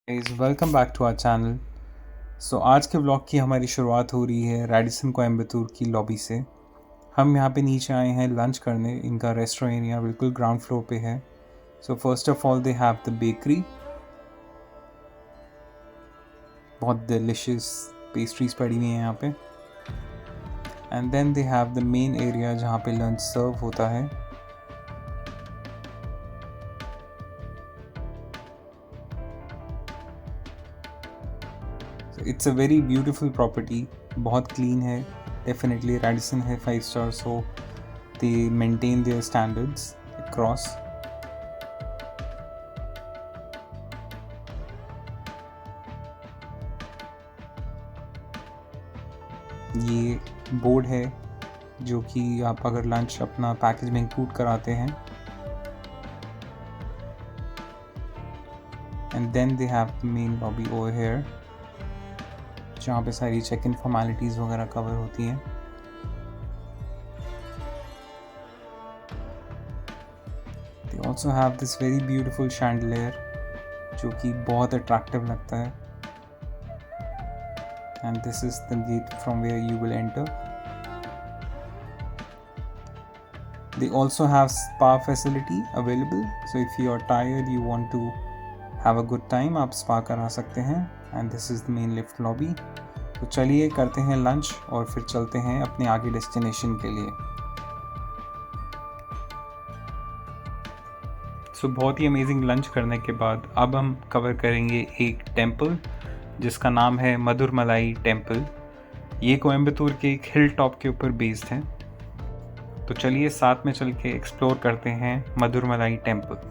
Welcome back to our channel. आज के vlog की हमारी शुरुआत हो रही है रेडिसन कोयम्बतूर की लॉबी से। हम यहाँ पे नीचे आए हैं लंच करने। इनका रेस्टोरेंट एरिया बिल्कुल ग्राउंड फ्लोर पे है। First of all they have the bakery, बहुत डिलिशियस पेस्ट्रीज पड़ी हुई हैं यहाँ पे। And then they have the main area जहाँ पे लंच सर्व होता है। It's a very beautiful property, बहुत क्लीन है। डेफिनेटली रेडिसन है 5 star, so they maintain their standards across. ये बोर्ड है जो कि आप अगर लंच अपना पैकेज में इंक्लूड कराते हैं। And then they have the main lobby over here जहाँ पे सारी चेक इन फॉर्मेलिटीज़ वगैरह कवर होती हैं। They also have this very beautiful chandelier जो कि बहुत अट्रैक्टिव लगता है। And this is the gate from where you will enter. They also have spa facility available, so if you are tired, you want to have a good time, आप spa करा सकते हैं। And this is the main lift lobby। तो चलिए करते हैं lunch और फिर चलते हैं अपने आगे डेस्टिनेशन के लिए। बहुत ही अमेजिंग लंच करने के बाद अब हम कवर करेंगे एक टेम्पल जिसका नाम है मधुरमलाई टेम्पल। ये कोयम्बतूर के एक हिल टॉप के ऊपर बेस्ड है। तो चलिए साथ में चल के एक्सप्लोर करते हैं मधुरमलाई टेम्पल।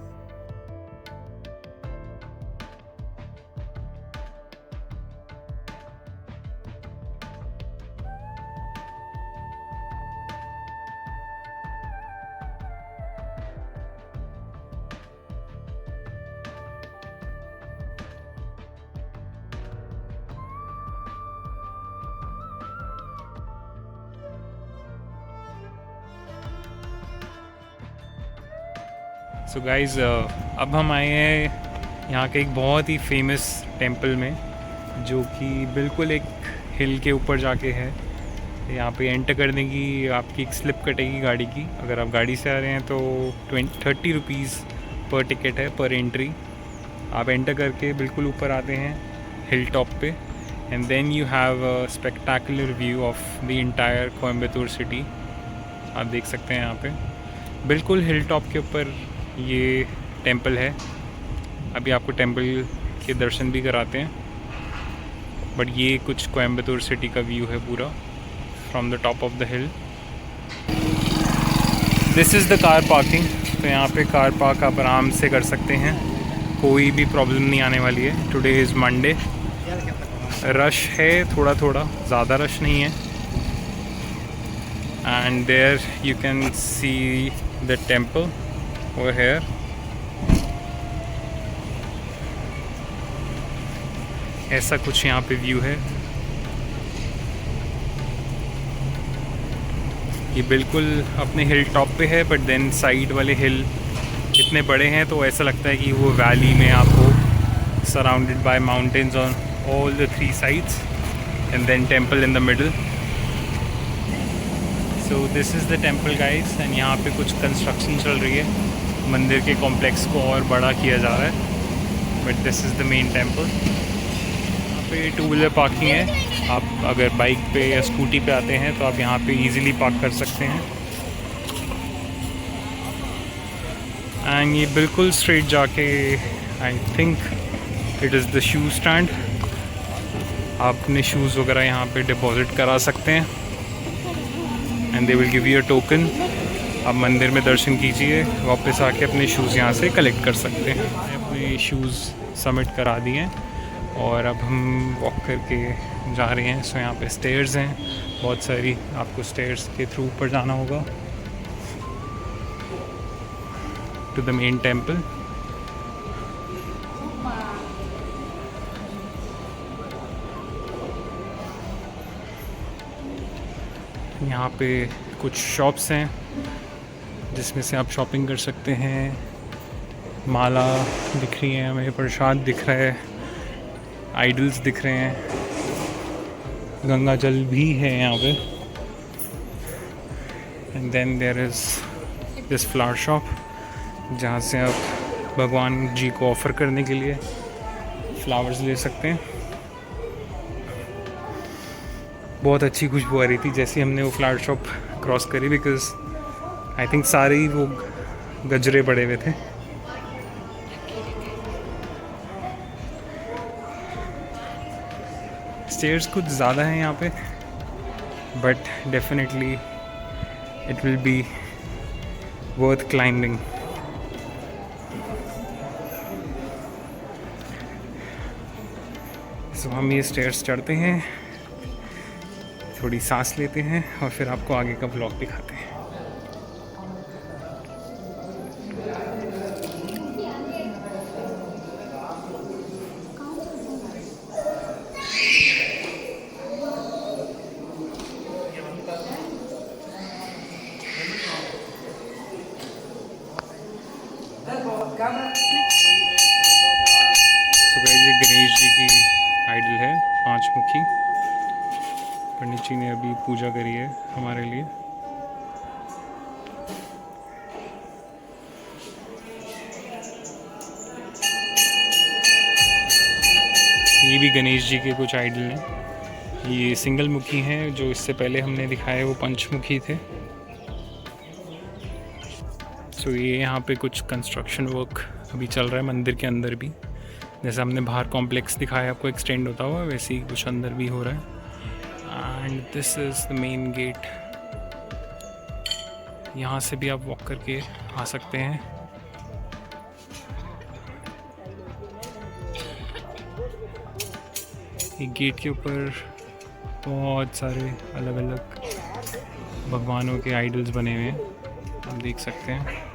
सो गाइज़ अब हम आए हैं यहाँ के एक बहुत ही फेमस टेम्पल में जो कि बिल्कुल एक हिल के ऊपर जाके है। यहाँ पे एंटर करने की आपकी एक स्लिप कटेगी गाड़ी की। अगर आप गाड़ी से आ रहे हैं तो 30 रुपीज़ पर टिकट है पर एंट्री। आप एंटर करके बिल्कुल ऊपर आते हैं हिल टॉप पे। And then you have a spectacular view of the entire Coimbatore city. आप देख सकते हैं यहाँ पे बिल्कुल हिल टॉप के ऊपर ये टेंपल है। अभी आपको टेंपल के दर्शन भी कराते हैं, बट ये कुछ कोयम्बतूर सिटी का व्यू है पूरा from the top of the hill. This is the car parking. तो यहाँ पे कार पार्क आप आराम से कर सकते हैं, कोई भी प्रॉब्लम नहीं आने वाली है। टुडे इज़ मंडे, रश है थोड़ा थोड़ा, ज़्यादा रश नहीं है। And there you can see the temple over here। ऐसा कुछ यहाँ पे व्यू है। ये बिल्कुल अपने हिल टॉप पे है, बट देन साइड वाले हिल इतने बड़े हैं तो ऐसा लगता है कि वो वैली में आपको surrounded by mountains on all the 3 sides and then temple in the middle. So this is the temple guys. And यहाँ पे कुछ कंस्ट्रक्शन चल रही है, मंदिर के कॉम्प्लेक्स को और बड़ा किया जा रहा है। But this is the main temple. यहाँ पे 2 व्हीलर पार्किंग है। आप अगर बाइक पे या स्कूटी पे आते हैं तो आप यहाँ पे इजीली पार्क कर सकते हैं। एंड ये बिल्कुल स्ट्रेट जाके I think it is the shoe stand. आप अपने शूज़ वगैरह यहाँ पे डिपॉजिट करा सकते हैं and they will give you a token. आप मंदिर में दर्शन कीजिए, वापस आके अपने शूज़ यहाँ से कलेक्ट कर सकते हैं। अपने शूज़ सबमिट करा दिए हैं और अब हम वॉक करके जा रहे हैं। सो यहाँ पे स्टेयर्स हैं बहुत सारी, आपको स्टेयर्स के थ्रू ऊपर जाना होगा टू द मेन टेम्पल। यहाँ पे कुछ शॉप्स हैं जिसमें से आप शॉपिंग कर सकते हैं। माला दिख रही है हमें, प्रसाद दिख रहा है, आइडल्स दिख रहे हैं, गंगा जल भी है यहाँ पे। And then there is this flower shop जहाँ से आप भगवान जी को ऑफ़र करने के लिए फ्लावर्स ले सकते हैं। बहुत अच्छी खुशबू आ रही थी जैसे हमने वो फ्लावर शॉप क्रॉस करी, बिकॉज आई थिंक सारे ही वो गजरे पड़े हुए थे। स्टेयर्स कुछ ज़्यादा हैं यहाँ पे, but definitely it will be worth climbing. So हम ये स्टेयर्स चढ़ते हैं, थोड़ी सांस लेते हैं और फिर आपको आगे का ब्लॉग दिखाते हैं। तो गाइस ये गणेश जी की आइडल है 5 मुखी। पंडित जी ने अभी पूजा करी है हमारे लिए। ये भी गणेश जी के कुछ आइडल हैं। ये सिंगल मुखी हैं, जो इससे पहले हमने दिखाए वो पंचमुखी थे। सो ये यहाँ पे कुछ कंस्ट्रक्शन वर्क अभी चल रहा है मंदिर के अंदर भी। जैसे हमने बाहर कॉम्प्लेक्स दिखाया आपको एक्सटेंड होता हुआ, वैसे ही कुछ अंदर भी हो रहा है। And this is the main gate. यहाँ से भी आप वॉक करके आ सकते हैं। ये गेट के ऊपर बहुत सारे अलग अलग भगवानों के आइडल्स बने हुए हैं, आप देख सकते हैं।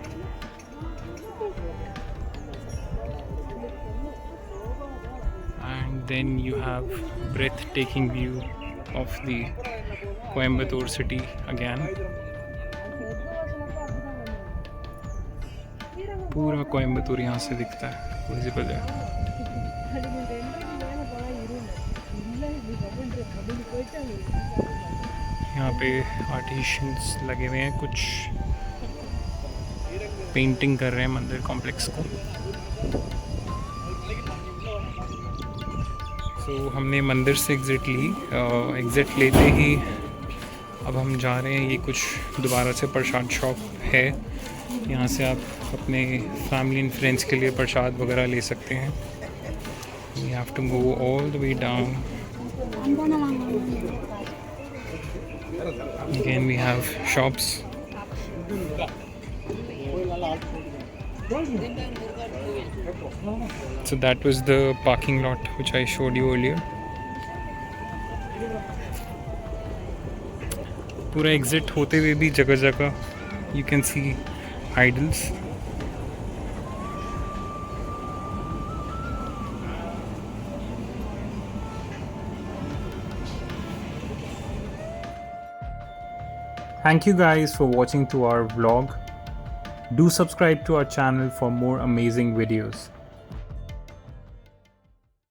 And then you have breathtaking view of the Coimbatore city again. पूरा कोयम्बतूर यहाँ से दिखता है, विजिबल है। यहाँ पे आर्टिशियंस लगे हुए हैं, कुछ पेंटिंग कर रहे हैं मंदिर कॉम्प्लेक्स को। तो हमने मंदिर से एग्ज़िट लेते ही अब हम जा रहे हैं। ये कुछ दोबारा से प्रसाद शॉप है, यहाँ से आप अपने फैमिली एंड फ्रेंड्स के लिए प्रसाद वगैरह ले सकते हैं। You have to go all the way down. Again we have shops. So that was the parking lot which I showed you earlier. पूरा एग्जिट होते हुए भी जगह जगह you can see idols. Thank you guys for watching to our vlog. Do subscribe to our channel for more amazing videos.